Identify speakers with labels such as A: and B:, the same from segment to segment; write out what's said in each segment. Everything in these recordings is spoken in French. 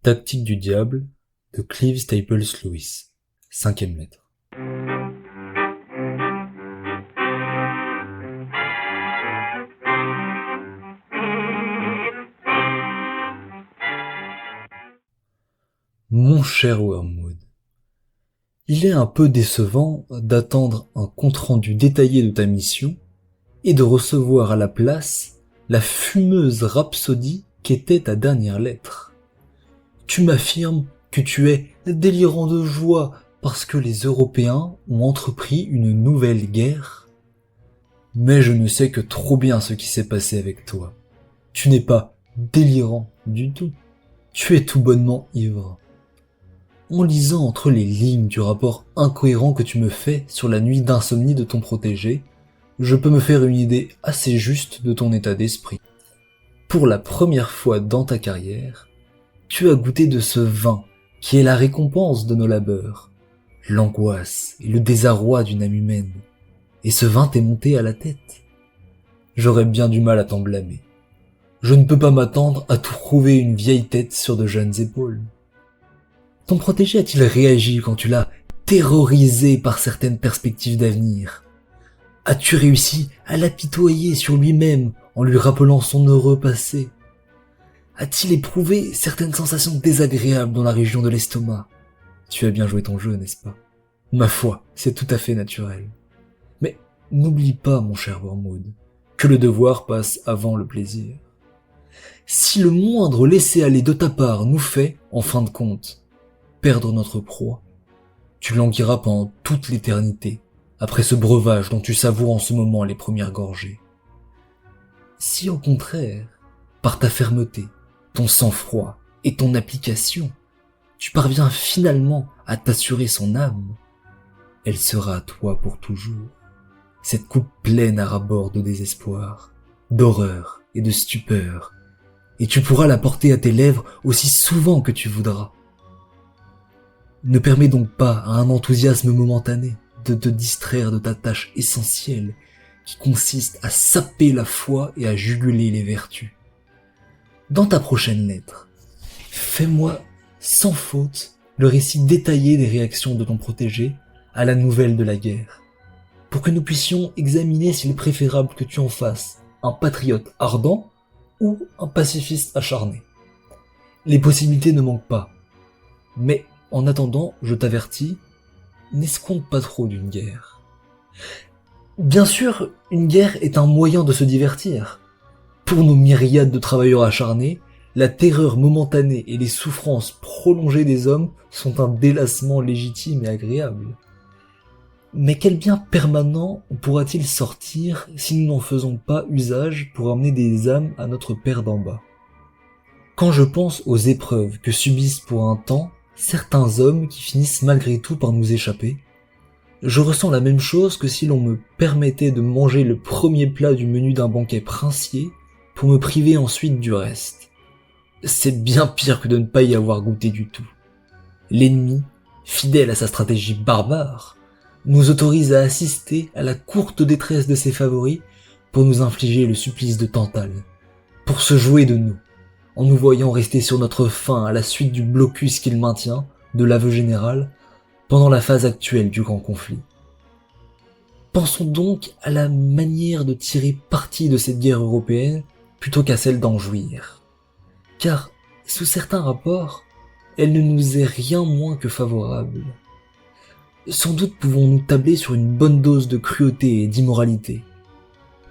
A: Tactique du diable de Clive Staples Lewis. 5e lettre. Mon cher Wormwood, il est un peu décevant d'attendre un compte-rendu détaillé de ta mission et de recevoir à la place la fumeuse rhapsodie qu'était ta dernière lettre. Tu m'affirmes que tu es délirant de joie parce que les Européens ont entrepris une nouvelle guerre. Mais je ne sais que trop bien ce qui s'est passé avec toi. Tu n'es pas délirant du tout. Tu es tout bonnement ivre. En lisant entre les lignes du rapport incohérent que tu me fais sur la nuit d'insomnie de ton protégé, je peux me faire une idée assez juste de ton état d'esprit. Pour la première fois dans ta carrière, tu as goûté de ce vin qui est la récompense de nos labeurs, l'angoisse et le désarroi d'une âme humaine. Et ce vin t'est monté à la tête. J'aurais bien du mal à t'en blâmer. Je ne peux pas m'attendre à trouver une vieille tête sur de jeunes épaules. Ton protégé a-t-il réagi quand tu l'as terrorisé par certaines perspectives d'avenir? As-tu réussi à l'apitoyer sur lui-même en lui rappelant son heureux passé? A-t-il éprouvé certaines sensations désagréables dans la région de l'estomac? Tu as bien joué ton jeu, n'est-ce pas? Ma foi, c'est tout à fait naturel. Mais n'oublie pas, mon cher Wormwood, que le devoir passe avant le plaisir. Si le moindre laisser-aller de ta part nous fait, en fin de compte, perdre notre proie, tu languiras pendant toute l'éternité, après ce breuvage dont tu savoures en ce moment les premières gorgées. Si au contraire, par ta fermeté, ton sang-froid et ton application, tu parviens finalement à t'assurer son âme, elle sera à toi pour toujours. Cette coupe pleine à ras-bord de désespoir, d'horreur et de stupeur, et tu pourras la porter à tes lèvres aussi souvent que tu voudras. Ne permets donc pas à un enthousiasme momentané de te distraire de ta tâche essentielle qui consiste à saper la foi et à juguler les vertus. Dans ta prochaine lettre, fais-moi sans faute le récit détaillé des réactions de ton protégé à la nouvelle de la guerre, pour que nous puissions examiner s'il est préférable que tu en fasses un patriote ardent ou un pacifiste acharné. Les possibilités ne manquent pas, mais en attendant, je t'avertis, n'escompte pas trop d'une guerre. Bien sûr, une guerre est un moyen de se divertir. Pour nos myriades de travailleurs acharnés, la terreur momentanée et les souffrances prolongées des hommes sont un délassement légitime et agréable. Mais quel bien permanent pourra-t-il sortir si nous n'en faisons pas usage pour amener des âmes à notre Père d'en bas? Quand je pense aux épreuves que subissent pour un temps certains hommes qui finissent malgré tout par nous échapper, je ressens la même chose que si l'on me permettait de manger le premier plat du menu d'un banquet princier pour me priver ensuite du reste. C'est bien pire que de ne pas y avoir goûté du tout. L'ennemi, fidèle à sa stratégie barbare, nous autorise à assister à la courte détresse de ses favoris pour nous infliger le supplice de Tantale, pour se jouer de nous, en nous voyant rester sur notre faim à la suite du blocus qu'il maintient, de l'aveu général, pendant la phase actuelle du grand conflit. Pensons donc à la manière de tirer parti de cette guerre européenne plutôt qu'à celle d'en jouir. Car, sous certains rapports, elle ne nous est rien moins que favorable. Sans doute pouvons-nous tabler sur une bonne dose de cruauté et d'immoralité.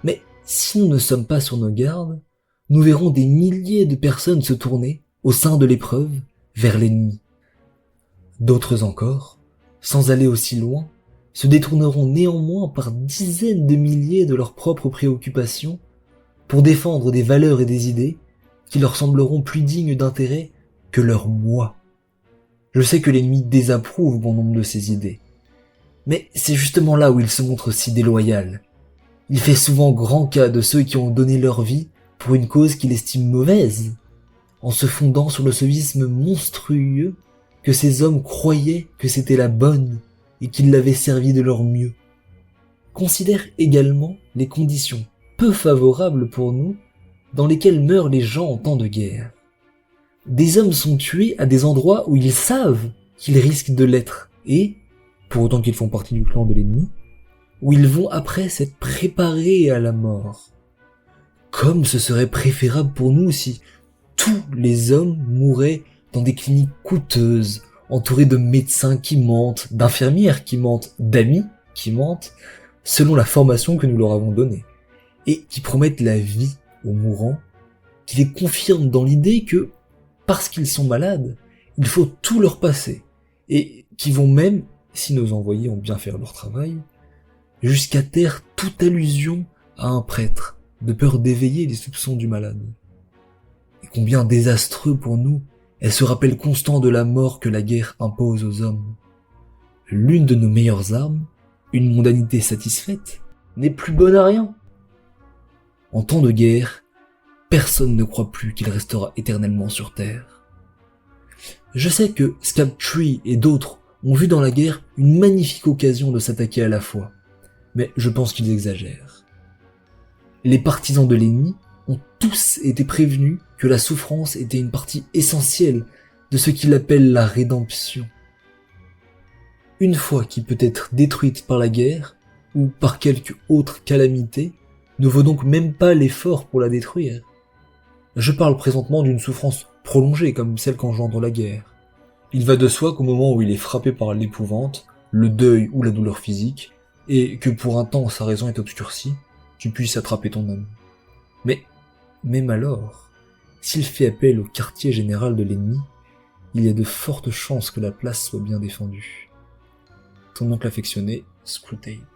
A: Mais si nous ne sommes pas sur nos gardes, nous verrons des milliers de personnes se tourner, au sein de l'épreuve, vers l'ennemi. D'autres encore, sans aller aussi loin, se détourneront néanmoins par dizaines de milliers de leurs propres préoccupations pour défendre des valeurs et des idées qui leur sembleront plus dignes d'intérêt que leur moi. Je sais que l'ennemi désapprouve bon nombre de ces idées, mais c'est justement là où il se montre si déloyal. Il fait souvent grand cas de ceux qui ont donné leur vie pour une cause qu'il estime mauvaise, en se fondant sur le sovisme monstrueux que ces hommes croyaient que c'était la bonne et qu'ils l'avaient servi de leur mieux. Considère également les conditions peu favorables pour nous dans lesquelles meurent les gens en temps de guerre. des hommes sont tués à des endroits où ils savent qu'ils risquent de l'être, et, pour autant qu'ils font partie du clan de l'ennemi, où ils vont après s'être préparés à la mort. Comme ce serait préférable pour nous si tous les hommes mouraient dans des cliniques coûteuses, entourés de médecins qui mentent, d'infirmières qui mentent, d'amis qui mentent, selon la formation que nous leur avons donnée, et qui promettent la vie aux mourants, qui les confirment dans l'idée que, parce qu'ils sont malades, il faut tout leur passer, et qui vont même, si nos envoyés ont bien fait leur travail, jusqu'à taire toute allusion à un prêtre, de peur d'éveiller les soupçons du malade. Et combien désastreux pour nous est ce rappel constant de la mort que la guerre impose aux hommes. L'une de nos meilleures armes, une mondanité satisfaite, n'est plus bonne à rien. En temps de guerre, personne ne croit plus qu'il restera éternellement sur Terre. Je sais que Scaptree et d'autres ont vu dans la guerre une magnifique occasion de s'attaquer à la foi, mais je pense qu'ils exagèrent. Les partisans de l'ennemi ont tous été prévenus que la souffrance était une partie essentielle de ce qu'il appelle la rédemption. Une foi qui peut être détruite par la guerre ou par quelque autre calamité ne vaut donc même pas l'effort pour la détruire. Je parle présentement d'une souffrance prolongée comme celle qu'engendre la guerre. Il va de soi qu'au moment où il est frappé par l'épouvante, le deuil ou la douleur physique, et que pour un temps sa raison est obscurcie, tu puisses attraper ton âme. Mais, même alors, s'il fait appel au quartier général de l'ennemi, il y a de fortes chances que la place soit bien défendue. Ton oncle affectionné, Screwtape.